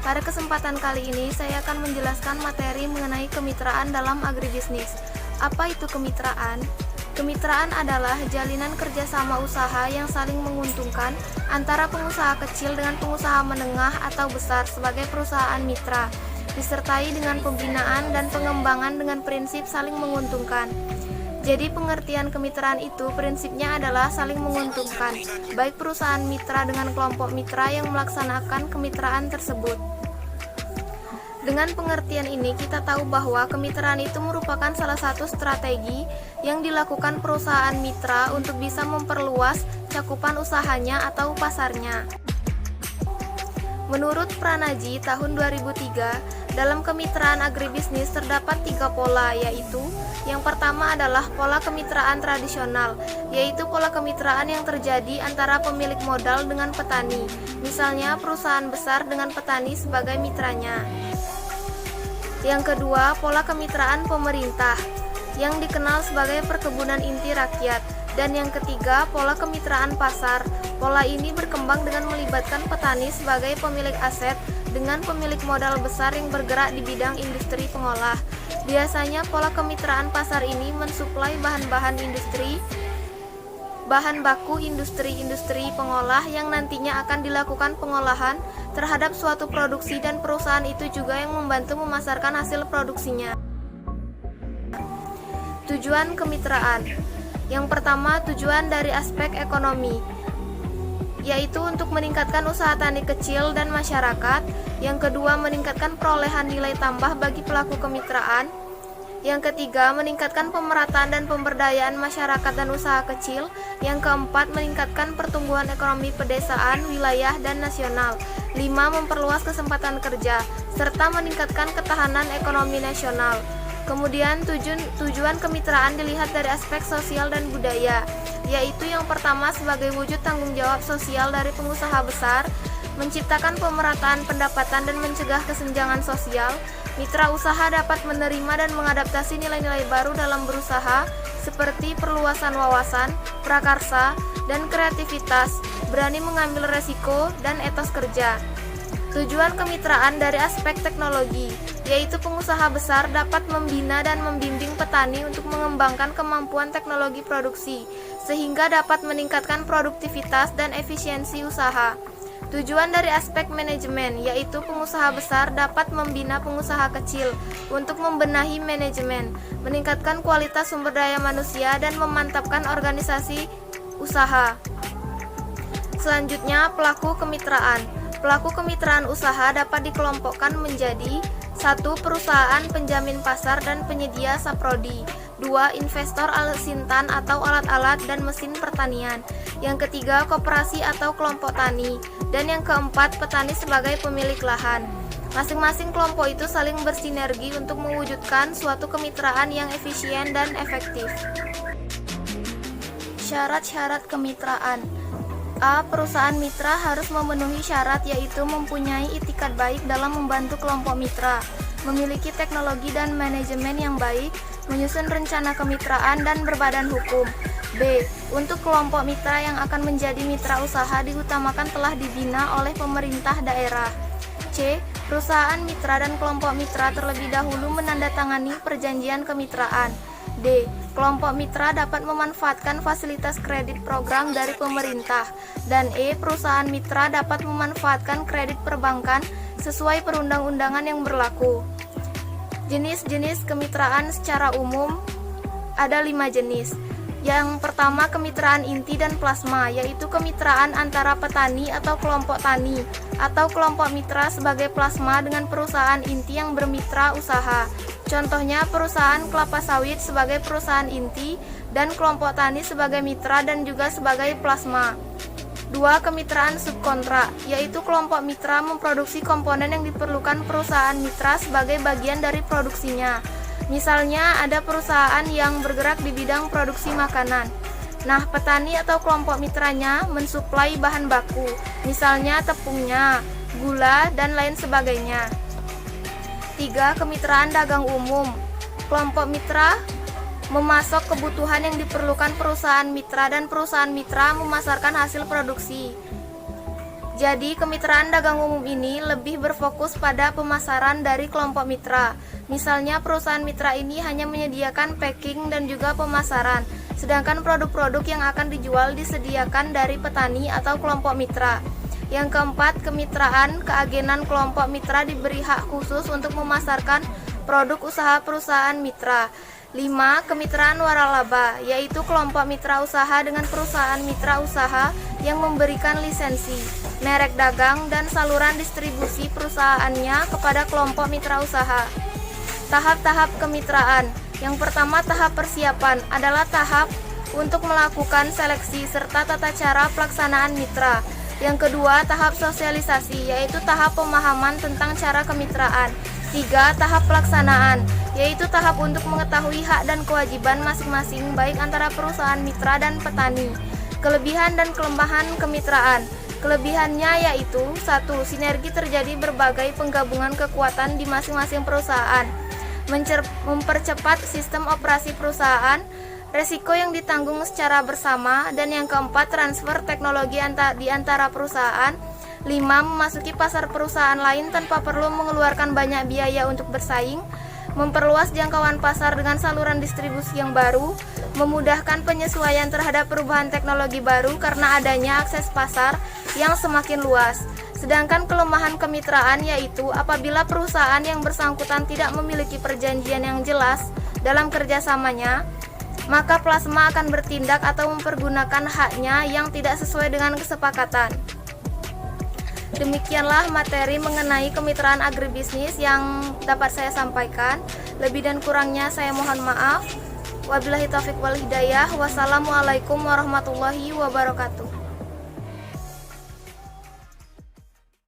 Pada kesempatan kali ini, saya akan menjelaskan materi mengenai kemitraan dalam agribisnis. Apa itu kemitraan? Kemitraan adalah jalinan kerjasama usaha yang saling menguntungkan antara pengusaha kecil dengan pengusaha menengah atau besar sebagai perusahaan mitra, disertai dengan pembinaan dan pengembangan dengan prinsip saling menguntungkan. Jadi pengertian kemitraan itu prinsipnya adalah saling menguntungkan, baik perusahaan mitra dengan kelompok mitra yang melaksanakan kemitraan tersebut. Dengan pengertian ini kita tahu bahwa kemitraan itu merupakan salah satu strategi yang dilakukan perusahaan mitra untuk bisa memperluas cakupan usahanya atau pasarnya. Menurut Pranaji tahun 2003, dalam kemitraan agribisnis terdapat 3 pola, yaitu yang pertama adalah pola kemitraan tradisional, yaitu pola kemitraan yang terjadi antara pemilik modal dengan petani, misalnya perusahaan besar dengan petani sebagai mitranya. Yang kedua, pola kemitraan pemerintah, yang dikenal sebagai perkebunan inti rakyat. Dan yang ketiga, pola kemitraan pasar. Pola ini berkembang dengan melibatkan petani sebagai pemilik aset dengan pemilik modal besar yang bergerak di bidang industri pengolah. Biasanya pola kemitraan pasar ini mensuplai bahan-bahan industri, bahan baku industri pengolah yang nantinya akan dilakukan pengolahan terhadap suatu produksi dan perusahaan itu juga yang membantu memasarkan hasil produksinya. Tujuan kemitraan. Yang pertama, tujuan dari aspek ekonomi, yaitu untuk meningkatkan usaha tani kecil dan masyarakat. Yang kedua, meningkatkan perolehan nilai tambah bagi pelaku kemitraan. Yang ketiga, meningkatkan pemerataan dan pemberdayaan masyarakat dan usaha kecil. Yang keempat, meningkatkan pertumbuhan ekonomi pedesaan, wilayah, dan nasional. 5. Memperluas kesempatan kerja, serta meningkatkan ketahanan ekonomi nasional. Kemudian tujuan kemitraan dilihat dari aspek sosial dan budaya, yaitu yang pertama sebagai wujud tanggung jawab sosial dari pengusaha besar, menciptakan pemerataan pendapatan dan mencegah kesenjangan sosial. Mitra usaha dapat menerima dan mengadaptasi nilai-nilai baru dalam berusaha, seperti perluasan wawasan, prakarsa, dan kreativitas, berani mengambil resiko, dan etos kerja. Tujuan kemitraan dari aspek teknologi, yaitu pengusaha besar dapat membina dan membimbing petani untuk mengembangkan kemampuan teknologi produksi, sehingga dapat meningkatkan produktivitas dan efisiensi usaha. Tujuan dari aspek manajemen, yaitu pengusaha besar dapat membina pengusaha kecil untuk membenahi manajemen, meningkatkan kualitas sumber daya manusia, dan memantapkan organisasi usaha. Selanjutnya, pelaku kemitraan. Pelaku kemitraan usaha dapat dikelompokkan menjadi 1. Perusahaan penjamin pasar dan penyedia saprodi. 2. Investor alusintan atau alat-alat dan mesin pertanian. Yang ketiga, koperasi atau kelompok tani. Dan yang keempat, petani sebagai pemilik lahan. Masing-masing kelompok itu saling bersinergi untuk mewujudkan suatu kemitraan yang efisien dan efektif. Syarat-syarat kemitraan. A. Perusahaan mitra harus memenuhi syarat, yaitu mempunyai itikat baik dalam membantu kelompok mitra, memiliki teknologi dan manajemen yang baik, menyusun rencana kemitraan dan berbadan hukum. B. Untuk kelompok mitra yang akan menjadi mitra usaha diutamakan telah dibina oleh pemerintah daerah. C. Perusahaan mitra dan kelompok mitra terlebih dahulu menandatangani perjanjian kemitraan. D. Kelompok mitra dapat memanfaatkan fasilitas kredit program dari pemerintah. Dan E. Perusahaan mitra dapat memanfaatkan kredit perbankan sesuai perundang-undangan yang berlaku. Jenis-jenis kemitraan secara umum ada 5 jenis. Yang pertama, kemitraan inti dan plasma, yaitu kemitraan antara petani atau kelompok tani atau kelompok mitra sebagai plasma dengan perusahaan inti yang bermitra usaha. Contohnya perusahaan kelapa sawit sebagai perusahaan inti dan kelompok tani sebagai mitra dan juga sebagai plasma. 2. Kemitraan subkontrak, yaitu kelompok mitra memproduksi komponen yang diperlukan perusahaan mitra sebagai bagian dari produksinya. Misalnya ada perusahaan yang bergerak di bidang produksi makanan. Nah, petani atau kelompok mitranya mensuplai bahan baku, misalnya tepungnya, gula, dan lain sebagainya. 3. Kemitraan dagang umum. Kelompok mitra memasok kebutuhan yang diperlukan perusahaan mitra dan perusahaan mitra memasarkan hasil produksi. Jadi, kemitraan dagang umum ini lebih berfokus pada pemasaran dari kelompok mitra. Misalnya, perusahaan mitra ini hanya menyediakan packing dan juga pemasaran, sedangkan produk-produk yang akan dijual disediakan dari petani atau kelompok mitra. Yang keempat, kemitraan keagenan kelompok mitra diberi hak khusus untuk memasarkan produk usaha perusahaan mitra. 5. Kemitraan waralaba, yaitu kelompok mitra usaha dengan perusahaan mitra usaha yang memberikan lisensi, merek dagang, dan saluran distribusi perusahaannya kepada kelompok mitra usaha. Tahap-tahap kemitraan. Yang pertama, tahap persiapan adalah tahap untuk melakukan seleksi serta tata cara pelaksanaan mitra. Yang kedua, tahap sosialisasi, yaitu tahap pemahaman tentang cara kemitraan. 3. Tahap pelaksanaan, yaitu tahap untuk mengetahui hak dan kewajiban masing-masing baik antara perusahaan mitra dan petani. Kelebihan dan kelemahan kemitraan. Kelebihannya yaitu 1. Sinergi terjadi berbagai penggabungan kekuatan di masing-masing perusahaan, mempercepat sistem operasi perusahaan, resiko yang ditanggung secara bersama, dan yang keempat, transfer teknologi di antara perusahaan. 5. Memasuki pasar perusahaan lain tanpa perlu mengeluarkan banyak biaya untuk bersaing, memperluas jangkauan pasar dengan saluran distribusi yang baru, memudahkan penyesuaian terhadap perubahan teknologi baru karena adanya akses pasar yang semakin luas. Sedangkan kelemahan kemitraan yaitu apabila perusahaan yang bersangkutan tidak memiliki perjanjian yang jelas dalam kerjasamanya, maka plasma akan bertindak atau mempergunakan haknya yang tidak sesuai dengan kesepakatan. Demikianlah materi mengenai kemitraan agribisnis yang dapat saya sampaikan. Lebih dan kurangnya saya mohon maaf. Wabillahi taufiq wal hidayah. Wassalamualaikum warahmatullahi wabarakatuh.